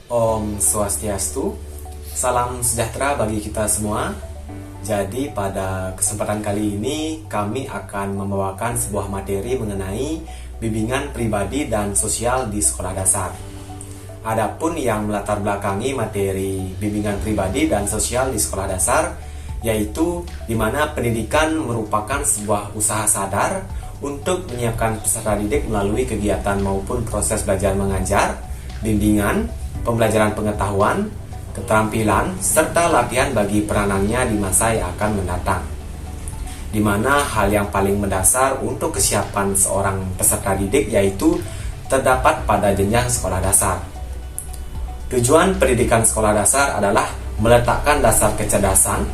Om Swastiastu, salam sejahtera bagi kita semua. Jadi pada kesempatan kali ini kami akan membawakan sebuah materi mengenai bimbingan pribadi dan sosial di sekolah dasar. Adapun yang melatar belakangi materi bimbingan pribadi dan sosial di sekolah dasar, yaitu di mana pendidikan merupakan sebuah usaha sadar untuk menyiapkan peserta didik melalui kegiatan maupun proses belajar mengajar, bimbingan, pembelajaran pengetahuan, keterampilan, serta latihan bagi peranannya di masa yang akan mendatang. Di mana hal yang paling mendasar untuk kesiapan seorang peserta didik yaitu terdapat pada jenjang sekolah dasar. Tujuan pendidikan sekolah dasar adalah meletakkan dasar kecerdasan,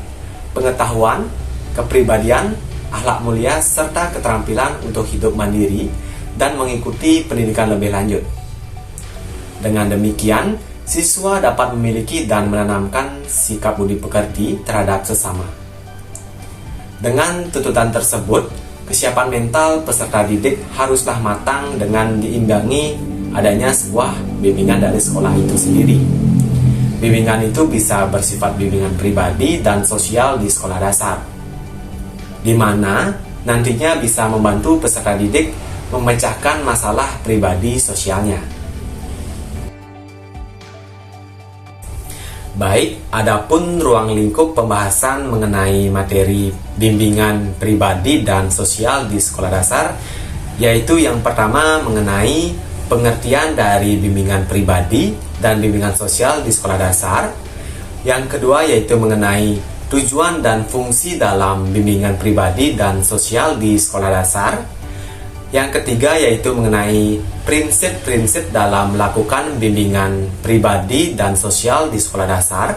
pengetahuan, kepribadian, akhlak mulia, serta keterampilan untuk hidup mandiri dan mengikuti pendidikan lebih lanjut. Dengan demikian, siswa dapat memiliki dan menanamkan sikap budi pekerti terhadap sesama. Dengan tuntutan tersebut, kesiapan mental peserta didik haruslah matang dengan diimbangi adanya sebuah bimbingan dari sekolah itu sendiri. Bimbingan itu bisa bersifat bimbingan pribadi dan sosial di sekolah dasar, di mana nantinya bisa membantu peserta didik memecahkan masalah pribadi sosialnya. Baik, adapun ruang lingkup pembahasan mengenai materi bimbingan pribadi dan sosial di sekolah dasar, yaitu yang pertama mengenai pengertian dari bimbingan pribadi dan bimbingan sosial di sekolah dasar. Yang kedua yaitu mengenai tujuan dan fungsi dalam bimbingan pribadi dan sosial di sekolah dasar. Yang ketiga yaitu mengenai prinsip-prinsip dalam melakukan bimbingan pribadi dan sosial di sekolah dasar.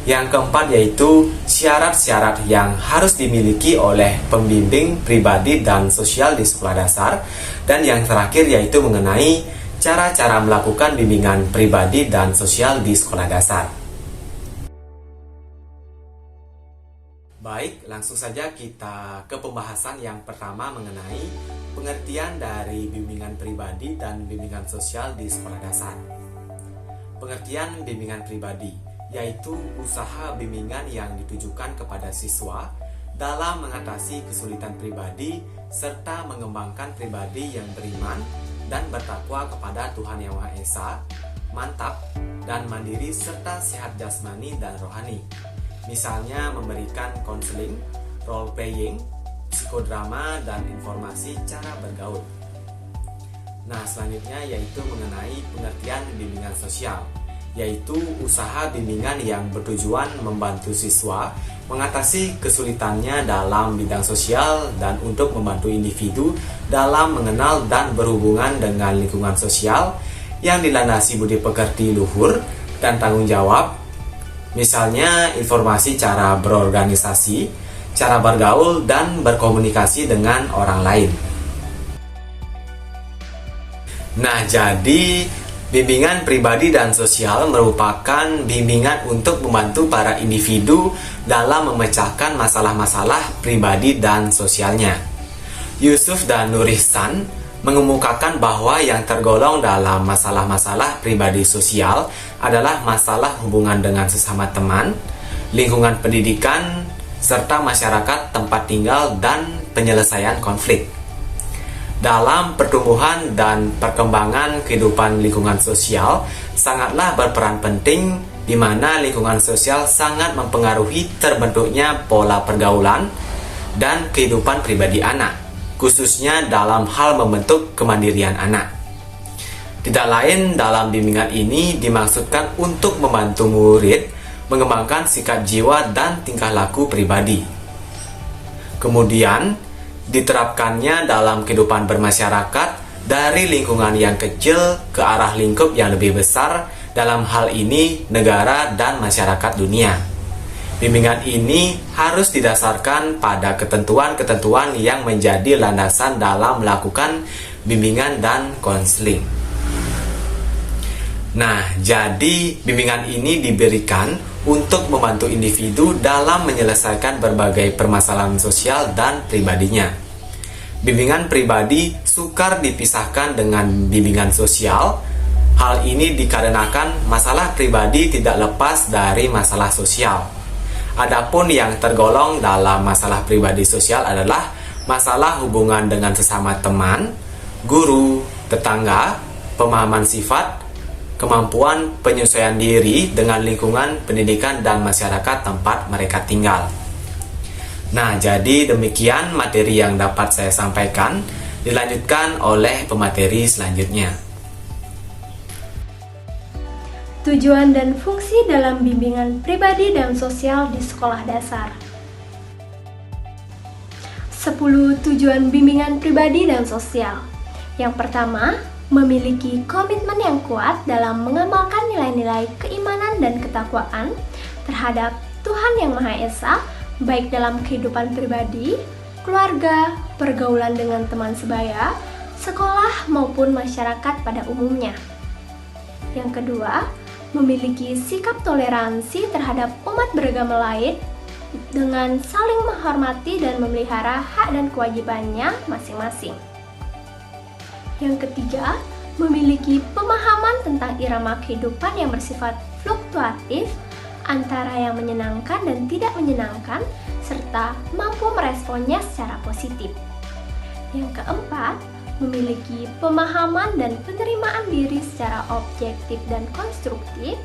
Yang keempat yaitu syarat-syarat yang harus dimiliki oleh pembimbing pribadi dan sosial di sekolah dasar. Dan yang terakhir yaitu mengenai cara-cara melakukan bimbingan pribadi dan sosial di sekolah dasar. Baik, langsung saja kita ke pembahasan yang pertama mengenai pengertian dari bimbingan pribadi dan bimbingan sosial di sekolah dasar. Pengertian bimbingan pribadi yaitu usaha bimbingan yang ditujukan kepada siswa dalam mengatasi kesulitan pribadi serta mengembangkan pribadi yang beriman dan bertakwa kepada Tuhan Yang Maha Esa, mantap dan mandiri serta sehat jasmani dan rohani. Misalnya memberikan konseling, role playing, psikodrama, dan informasi cara bergaul. Nah, selanjutnya yaitu mengenai pengertian bimbingan sosial, yaitu usaha bimbingan yang bertujuan membantu siswa mengatasi kesulitannya dalam bidang sosial dan untuk membantu individu dalam mengenal dan berhubungan dengan lingkungan sosial yang dilandasi budi pekerti luhur dan tanggung jawab. Misalnya informasi cara berorganisasi, cara bergaul, dan berkomunikasi dengan orang lain. Nah, jadi bimbingan pribadi dan sosial merupakan bimbingan untuk membantu para individu dalam memecahkan masalah-masalah pribadi dan sosialnya. Yusuf dan Nur Ihsan mengemukakan bahwa yang tergolong dalam masalah-masalah pribadi sosial adalah masalah hubungan dengan sesama teman, lingkungan pendidikan, serta masyarakat tempat tinggal dan penyelesaian konflik. Dalam pertumbuhan dan perkembangan kehidupan lingkungan sosial sangatlah berperan penting di mana lingkungan sosial sangat mempengaruhi terbentuknya pola pergaulan dan kehidupan pribadi anak, khususnya dalam hal membentuk kemandirian anak. Tidak lain dalam bimbingan ini dimaksudkan untuk membantu murid mengembangkan sikap jiwa dan tingkah laku pribadi. Kemudian, diterapkannya dalam kehidupan bermasyarakat dari lingkungan yang kecil ke arah lingkup yang lebih besar, dalam hal ini negara dan masyarakat dunia. Bimbingan ini harus didasarkan pada ketentuan-ketentuan yang menjadi landasan dalam melakukan bimbingan dan konseling. Nah, jadi bimbingan ini diberikan untuk membantu individu dalam menyelesaikan berbagai permasalahan sosial dan pribadinya. Bimbingan pribadi sukar dipisahkan dengan bimbingan sosial Hal ini dikarenakan masalah pribadi tidak lepas dari masalah sosial. Adapun yang tergolong dalam masalah pribadi sosial adalah masalah hubungan dengan sesama teman, guru, tetangga, pemahaman sifat, kemampuan penyesuaian diri dengan lingkungan pendidikan dan masyarakat tempat mereka tinggal. Nah, jadi demikian materi yang dapat saya sampaikan. Dilanjutkan oleh pemateri selanjutnya. Tujuan dan fungsi dalam bimbingan pribadi dan sosial di sekolah dasar. 10 tujuan bimbingan pribadi dan sosial. Yang pertama, memiliki komitmen yang kuat dalam mengamalkan nilai-nilai keimanan dan ketakwaan terhadap Tuhan Yang Maha Esa, baik dalam kehidupan pribadi, keluarga, pergaulan dengan teman sebaya, sekolah maupun masyarakat pada umumnya. Yang kedua, memiliki sikap toleransi terhadap umat beragama lain dengan saling menghormati dan memelihara hak dan kewajibannya masing-masing. Yang ketiga, memiliki pemahaman tentang irama kehidupan yang bersifat fluktuatif antara yang menyenangkan dan tidak menyenangkan, serta mampu meresponnya secara positif. Yang keempat, memiliki pemahaman dan penerimaan diri secara objektif dan konstruktif,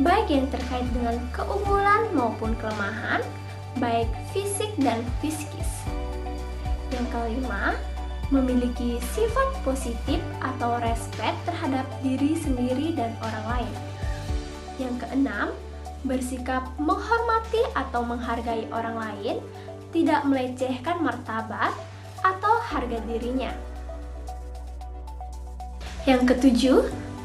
baik yang terkait dengan keunggulan maupun kelemahan, baik fisik dan psikis. Yang kelima, memiliki sifat positif atau respek terhadap diri sendiri dan orang lain. Yang keenam, bersikap menghormati atau menghargai orang lain, tidak melecehkan martabat atau harga dirinya. Yang ketujuh,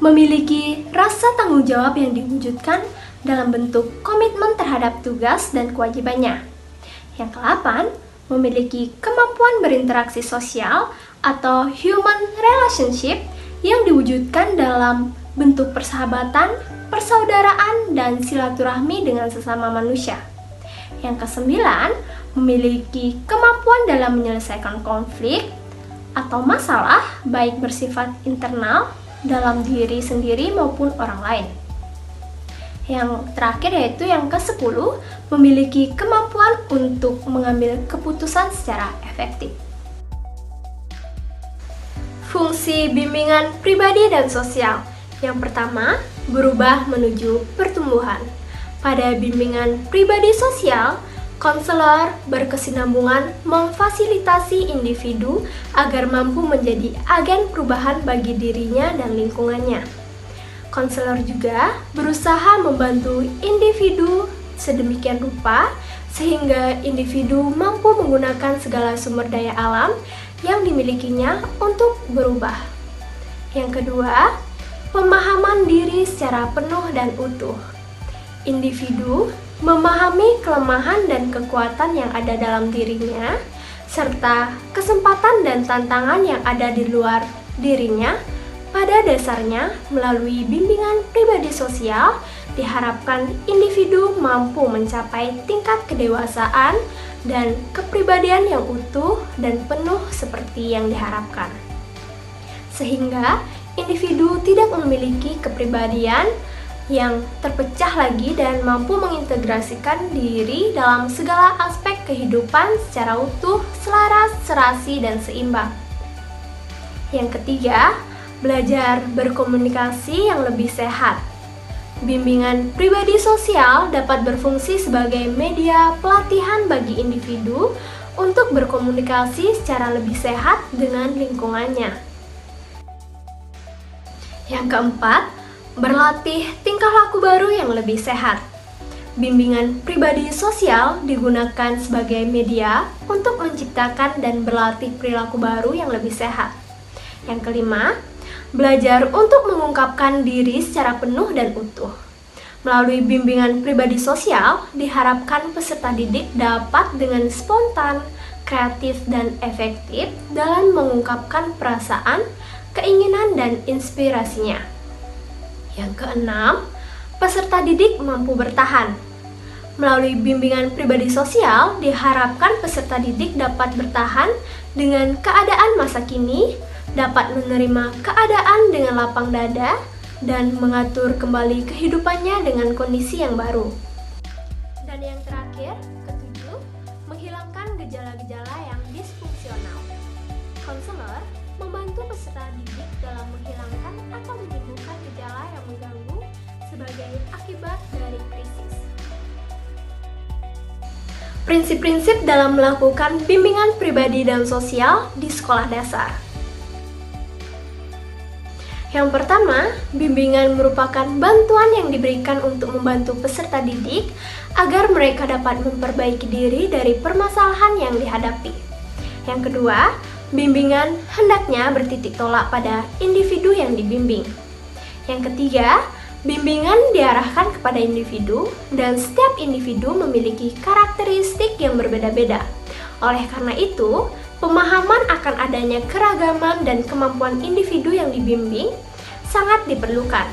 memiliki rasa tanggung jawab yang diwujudkan dalam bentuk komitmen terhadap tugas dan kewajibannya. Yang ke-8, memiliki kemampuan berinteraksi sosial atau human relationship yang diwujudkan dalam bentuk persahabatan, persaudaraan, dan silaturahmi dengan sesama manusia. Yang ke-9, memiliki kemampuan dalam menyelesaikan konflik atau masalah baik bersifat internal dalam diri sendiri maupun orang lain. Yang terakhir yaitu yang ke-10, memiliki kemampuan untuk mengambil keputusan secara efektif. Fungsi bimbingan pribadi dan sosial. Yang pertama, berubah menuju pertumbuhan. Pada bimbingan pribadi sosial, konselor berkesinambungan memfasilitasi individu agar mampu menjadi agen perubahan bagi dirinya dan lingkungannya. Konselor juga berusaha membantu individu sedemikian rupa sehingga individu mampu menggunakan segala sumber daya alam yang dimilikinya untuk berubah. Yang kedua, pemahaman diri secara penuh dan utuh. Individu memahami kelemahan dan kekuatan yang ada dalam dirinya, serta kesempatan dan tantangan yang ada di luar dirinya. Pada dasarnya, melalui bimbingan pribadi sosial, diharapkan individu mampu mencapai tingkat kedewasaan dan kepribadian yang utuh dan penuh seperti yang diharapkan. Sehingga individu tidak memiliki kepribadian yang terpecah lagi dan mampu mengintegrasikan diri dalam segala aspek kehidupan secara utuh, selaras, serasi, dan seimbang. Yang ketiga, belajar berkomunikasi yang lebih sehat. Bimbingan pribadi sosial dapat berfungsi sebagai media pelatihan bagi individu untuk berkomunikasi secara lebih sehat dengan lingkungannya. Yang keempat, berlatih tingkah laku baru yang lebih sehat. Bimbingan pribadi sosial digunakan sebagai media untuk menciptakan dan berlatih perilaku baru yang lebih sehat. Yang kelima, belajar untuk mengungkapkan diri secara penuh dan utuh. Melalui bimbingan pribadi sosial, diharapkan peserta didik dapat dengan spontan, kreatif, dan efektif dalam mengungkapkan perasaan, keinginan, dan inspirasinya. Yang keenam, peserta didik mampu bertahan. Melalui bimbingan pribadi sosial, diharapkan peserta didik dapat bertahan dengan keadaan masa kini, dapat menerima keadaan dengan lapang dada, dan mengatur kembali kehidupannya dengan kondisi yang baru. Dan yang terakhir, ketujuh, menghilangkan gejala-gejala yang disfungsional. Konselor membantu peserta didik dalam menghilangkan atau menyembuhkan gejala yang mengganggu sebagai akibat dari krisis. Prinsip-prinsip dalam melakukan bimbingan pribadi dan sosial di sekolah dasar. Yang pertama, bimbingan merupakan bantuan yang diberikan untuk membantu peserta didik agar mereka dapat memperbaiki diri dari permasalahan yang dihadapi. Yang kedua, bimbingan hendaknya bertitik tolak pada individu yang dibimbing. Yang ketiga, bimbingan diarahkan kepada individu dan setiap individu memiliki karakteristik yang berbeda-beda. Oleh karena itu, pemahaman akan adanya keragaman dan kemampuan individu yang dibimbing sangat diperlukan.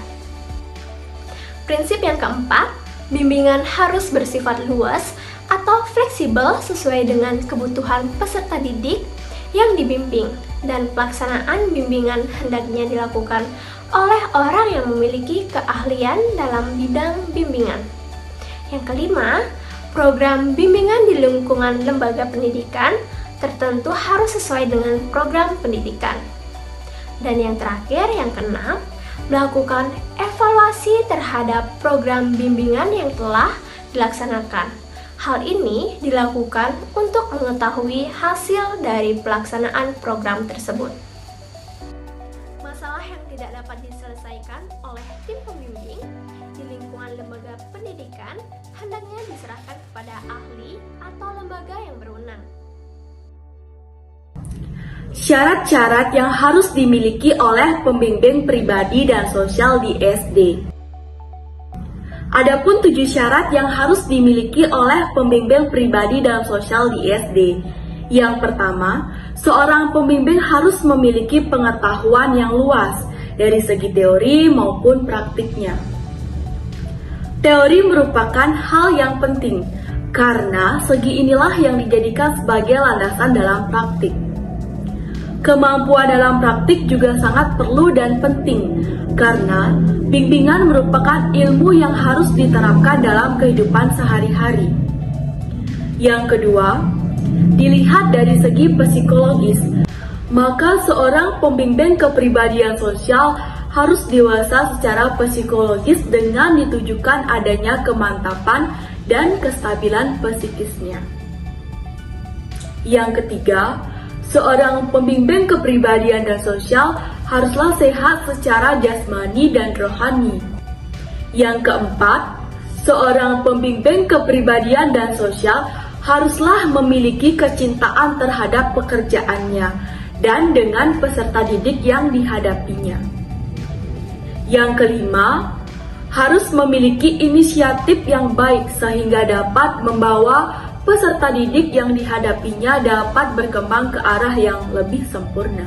Prinsip yang keempat, bimbingan harus bersifat luas atau fleksibel sesuai dengan kebutuhan peserta didik yang dibimbing, dan pelaksanaan bimbingan hendaknya dilakukan oleh orang yang memiliki keahlian dalam bidang bimbingan. Yang kelima, program bimbingan di lingkungan lembaga pendidikan tertentu harus sesuai dengan program pendidikan. Dan yang terakhir, yang keenam, melakukan evaluasi terhadap program bimbingan yang telah dilaksanakan. Hal ini dilakukan untuk mengetahui hasil dari pelaksanaan program tersebut. Masalah yang tidak dapat diselesaikan oleh tim pembimbing di lingkungan lembaga pendidikan hendaknya diserahkan kepada ahli atau lembaga yang berwenang. Syarat-syarat yang harus dimiliki oleh pembimbing pribadi dan sosial di SD. Adapun 7 syarat yang harus dimiliki oleh pembimbing pribadi dan sosial di SD. Yang pertama, seorang pembimbing harus memiliki pengetahuan yang luas dari segi teori maupun praktiknya. Teori merupakan hal yang penting karena segi inilah yang dijadikan sebagai landasan dalam praktik. Kemampuan dalam praktik juga sangat perlu dan penting karena bimbingan merupakan ilmu yang harus diterapkan dalam kehidupan sehari-hari. Yang kedua, dilihat dari segi psikologis, maka seorang pembimbing kepribadian sosial harus dewasa secara psikologis dengan ditujukan adanya kemantapan dan kestabilan psikisnya. Yang ketiga, seorang pembimbing kepribadian dan sosial haruslah sehat secara jasmani dan rohani. Yang keempat, seorang pembimbing kepribadian dan sosial haruslah memiliki kecintaan terhadap pekerjaannya dan dengan peserta didik yang dihadapinya. Yang kelima, harus memiliki inisiatif yang baik sehingga dapat membawa peserta didik yang dihadapinya dapat berkembang ke arah yang lebih sempurna.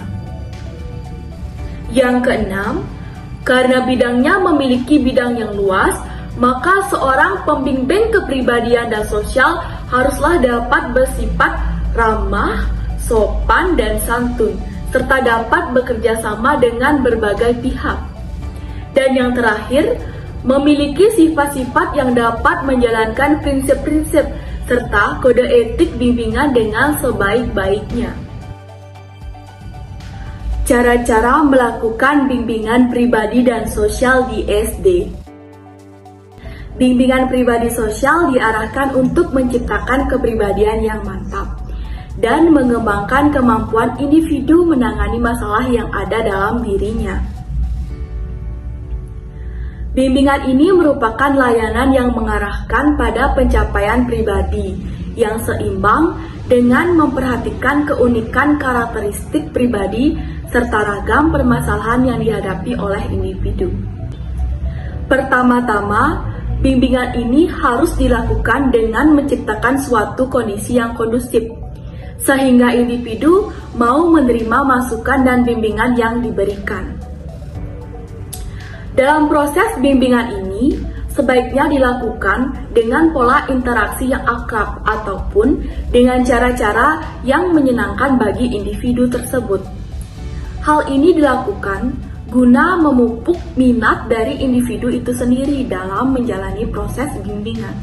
Yang keenam, karena bidangnya memiliki bidang yang luas, maka seorang pembimbing kepribadian dan sosial haruslah dapat bersifat ramah, sopan, dan santun, serta dapat bekerja sama dengan berbagai pihak. Dan yang terakhir, memiliki sifat-sifat yang dapat menjalankan prinsip-prinsip serta kode etik bimbingan dengan sebaik-baiknya. Cara-cara melakukan bimbingan pribadi dan sosial di SD. Bimbingan pribadi sosial diarahkan untuk menciptakan kepribadian yang mantap dan mengembangkan kemampuan individu menangani masalah yang ada dalam dirinya. Bimbingan ini merupakan layanan yang mengarahkan pada pencapaian pribadi yang seimbang dengan memperhatikan keunikan karakteristik pribadi serta ragam permasalahan yang dihadapi oleh individu. Pertama-tama, bimbingan ini harus dilakukan dengan menciptakan suatu kondisi yang kondusif, sehingga individu mau menerima masukan dan bimbingan yang diberikan. Dalam proses bimbingan ini, sebaiknya dilakukan dengan pola interaksi yang akrab ataupun dengan cara-cara yang menyenangkan bagi individu tersebut. Hal ini dilakukan guna memupuk minat dari individu itu sendiri dalam menjalani proses bimbingan.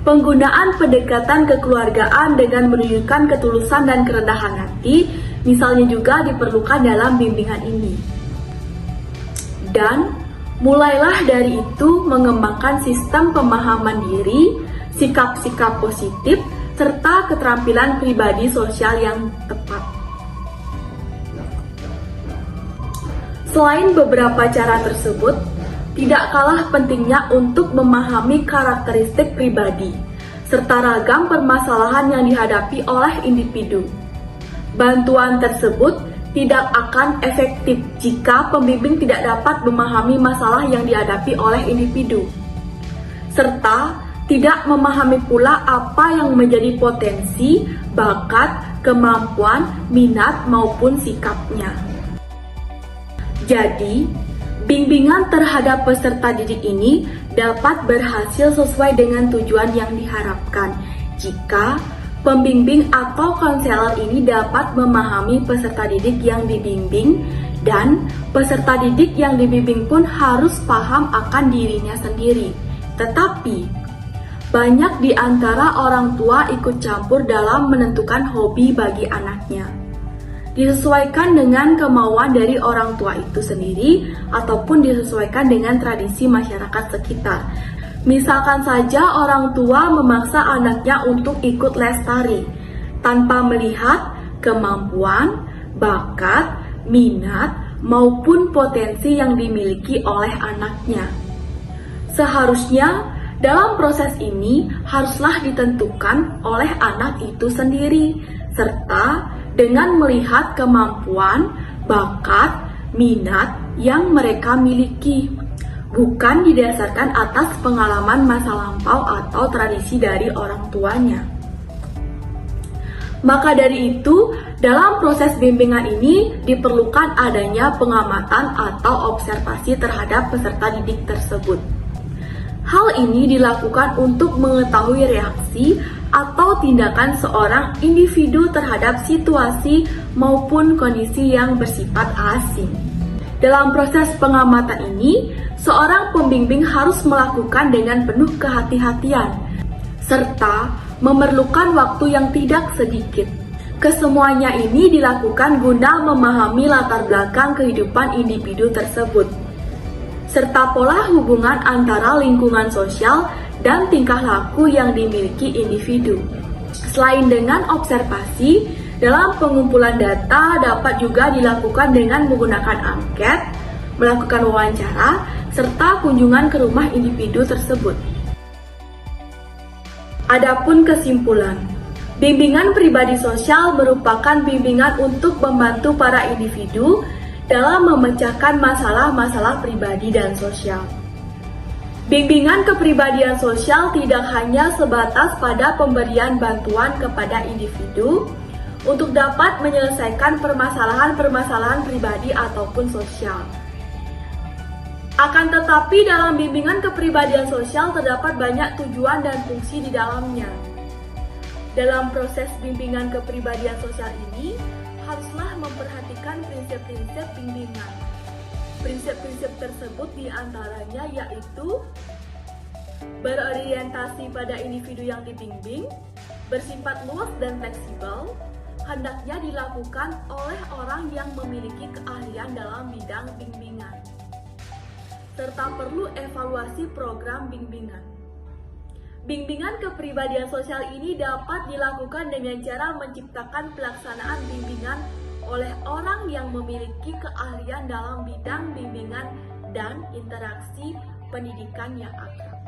Penggunaan pendekatan kekeluargaan dengan menunjukkan ketulusan dan kerendahan hati, misalnya juga diperlukan dalam bimbingan ini. Dan mulailah dari itu mengembangkan sistem pemahaman diri, sikap-sikap positif, serta keterampilan pribadi sosial yang tepat. Selain beberapa cara tersebut, tidak kalah pentingnya untuk memahami karakteristik pribadi, serta ragam permasalahan yang dihadapi oleh individu. Bantuan tersebut tidak akan efektif jika pembimbing tidak dapat memahami masalah yang dihadapi oleh individu, serta tidak memahami pula apa yang menjadi potensi, bakat, kemampuan, minat, maupun sikapnya. Jadi, bimbingan terhadap peserta didik ini dapat berhasil sesuai dengan tujuan yang diharapkan jika pembimbing atau konselor ini dapat memahami peserta didik yang dibimbing, dan peserta didik yang dibimbing pun harus paham akan dirinya sendiri. Tetapi, banyak di antara orang tua ikut campur dalam menentukan hobi bagi anaknya. Disesuaikan dengan kemauan dari orang tua itu sendiri ataupun disesuaikan dengan tradisi masyarakat sekitar. Misalkan saja orang tua memaksa anaknya untuk ikut les tari tanpa melihat kemampuan, bakat, minat, maupun potensi yang dimiliki oleh anaknya. Seharusnya dalam proses ini haruslah ditentukan oleh anak itu sendiri, serta dengan melihat kemampuan, bakat, minat yang mereka miliki, bukan didasarkan atas pengalaman masa lampau atau tradisi dari orang tuanya. Maka dari itu, dalam proses bimbingan ini diperlukan adanya pengamatan atau observasi terhadap peserta didik tersebut. Hal ini dilakukan untuk mengetahui reaksi atau tindakan seorang individu terhadap situasi maupun kondisi yang bersifat asing. Dalam proses pengamatan ini, seorang pembimbing harus melakukan dengan penuh kehati-hatian, serta memerlukan waktu yang tidak sedikit. Kesemuanya ini dilakukan guna memahami latar belakang kehidupan individu tersebut, serta pola hubungan antara lingkungan sosial dan tingkah laku yang dimiliki individu. Selain dengan observasi, dalam pengumpulan data dapat juga dilakukan dengan menggunakan angket, melakukan wawancara, serta kunjungan ke rumah individu tersebut. Adapun kesimpulan, bimbingan pribadi sosial merupakan bimbingan untuk membantu para individu dalam memecahkan masalah-masalah pribadi dan sosial. Bimbingan kepribadian sosial tidak hanya sebatas pada pemberian bantuan kepada individu untuk dapat menyelesaikan permasalahan-permasalahan pribadi ataupun sosial. Akan tetapi dalam bimbingan kepribadian sosial terdapat banyak tujuan dan fungsi di dalamnya. Dalam proses bimbingan kepribadian sosial ini, haruslah memperhatikan prinsip-prinsip bimbingan. Prinsip-prinsip tersebut diantaranya yaitu berorientasi pada individu yang dibimbing, bersifat luas dan fleksibel, hendaknya dilakukan oleh orang yang memiliki keahlian dalam bidang bimbingan, serta perlu evaluasi program bimbingan. Bimbingan kepribadian sosial ini dapat dilakukan dengan cara menciptakan pelaksanaan bimbingan oleh orang yang memiliki keahlian dalam bidang bimbingan dan interaksi pendidikan yang akrab.